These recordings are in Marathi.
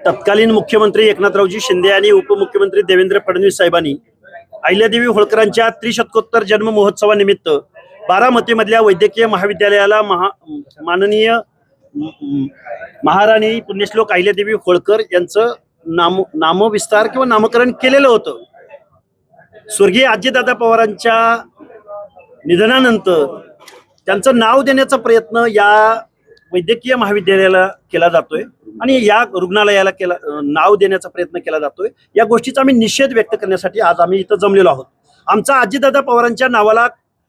तत्कालीन मुख्यमंत्री एकनाथरावजी शिंदे आणि उपमुख्यमंत्री देवेंद्र फडणवीस साहेबांनी अहिल्यादेवी होळकरांच्या त्रिशतकोत्तर जन्म महोत्सवानिमित्त बारामतीमधल्या वैद्यकीय महाविद्यालयाला माननीय महाराणी पुण्यश्लोक अहिल्यादेवी होळकर यांचं नामविस्तार किंवा नामकरण केलेलं होतं। स्वर्गीय अजितदादा पवारांच्या निधनानंतर त्यांचं नाव देण्याचा प्रयत्न या वैद्यकीय महाविद्यालयाला केला जातोय आणि या रुग्णालयाला नाव देण्याचा प्रयत्न केला जातोय। या गोष्टीचा आम्ही निषेध व्यक्त करण्यासाठी आज आम्ही इथं जमलेलो आहोत। आमचा अजितदादा पवारांच्या नावाला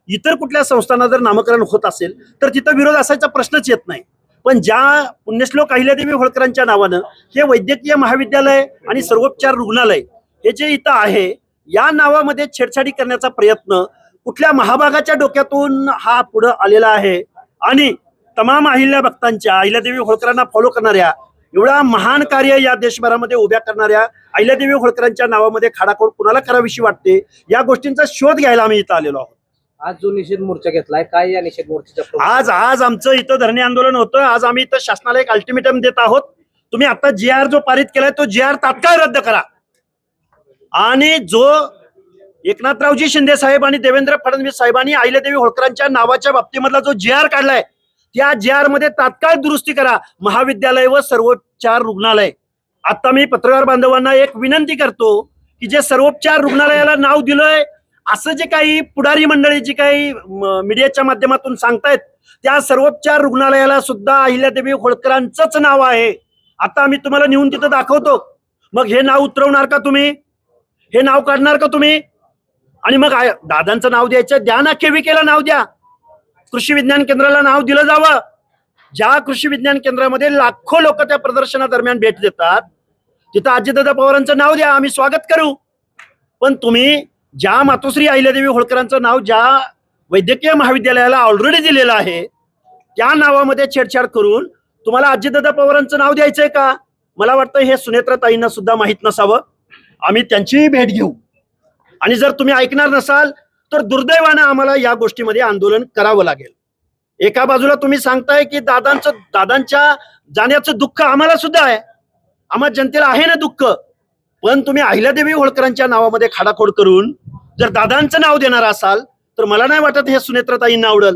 इतर कुठल्या संस्थांना जर नामकरण होत असेल तर तिथं विरोध असायचा प्रश्नच येत नाही, पण ज्या पुण्यश्लोक अहिल्यादेवी होळकरांच्या नावानं हे वैद्यकीय महाविद्यालय आणि सर्वोपचार रुग्णालय हे जे इथं आहे या नावामध्ये छेडछाडी करण्याचा प्रयत्न कुठल्या महाभागाच्या डोक्यातून हा पुढे आलेला आहे आणि तमाम अहिल्या भक्तांच्या अहिल्यादेवी होळकरांना फॉलो करणाऱ्या एवढा महान कार्य या देशभरामध्ये उभ्या करणाऱ्या अहिल्यादेवी होळकरांच्या नावामध्ये खाडाखोड कुणाला करावीशी वाटते या गोष्टींचा शोध घ्यायला आम्ही इथं आलेलो आहोत। आज जो निषेध मोर्चा घेतलाय काय या निषेध मोर्चाच्या आज आमचं इथं धरणे आंदोलन होतं। आज आम्ही इथं शासनाला एक अल्टिमेटम देत आहोत, तुम्ही आता GR जो पारित केलाय तो GR तात्काळ रद्द करा आणि जो एकनाथरावजी शिंदे साहेब आणि देवेंद्र फडणवीस साहेबांनी अहिल्यादेवी होळकरांच्या नावाच्या बाबतीमधला जो GR काढलाय त्या GR मध्ये तात्काळ दुरुस्ती करा। महाविद्यालय व सर्वोपचार रुग्णालय, आता मी पत्रकार बांधवांना एक विनंती करतो की जे सर्वोपचार रुग्णालयाला नाव दिलंय असं जे काही पुढारी मंडळी जी काही मीडियाच्या माध्यमातून सांगतायत त्या सर्वोपचार रुग्णालयाला सुद्धा अहिल्यादेवी होळकरांचंच नाव आहे। आता आम्ही तुम्हाला नेऊन तिथं दाखवतो, मग हे नाव उतरवणार का तुम्ही? हे नाव काढणार का तुम्ही? आणि मग दादांचं नाव द्यायचं, द्या ना, केविकेला नाव द्या, कृषी विज्ञान केंद्राला नाव दिलं जावं। ज्या कृषी विज्ञान केंद्रामध्ये लाखो लोक त्या प्रदर्शनादरम्यान भेट देतात तिथं अजितदादा पवारांचं नाव द्या, आम्ही स्वागत करू। पण तुम्ही ज्या मातोश्री अहिल्यादेवी होळकरांचं नाव ज्या वैद्यकीय महाविद्यालयाला ऑलरेडी दिलेलं आहे त्या नावामध्ये छेडछाड करून तुम्हाला अजितदादा पवारांचं नाव द्यायचंय का? मला वाटतं हे सुनेत्राताईंना सुद्धा माहित नसावं। आम्ही त्यांचीही भेट घेऊ आणि जर तुम्ही ऐकणार नसाल तर दुर्दैवानं आम्हाला या गोष्टीमध्ये आंदोलन करावं लागेल। एका बाजूला तुम्ही सांगताय की दादांच्या जाण्याचं दुःख आम्हाला सुद्धा आहे, आम्हा जनतेला आहे ना दुःख, पण तुम्ही अहिल्यादेवी होळकरांच्या नावामध्ये खाडाखोड करून जर दादांचं नाव देणार असाल तर मला नाही वाटत हे सुनेत्राताईंना आवडेल।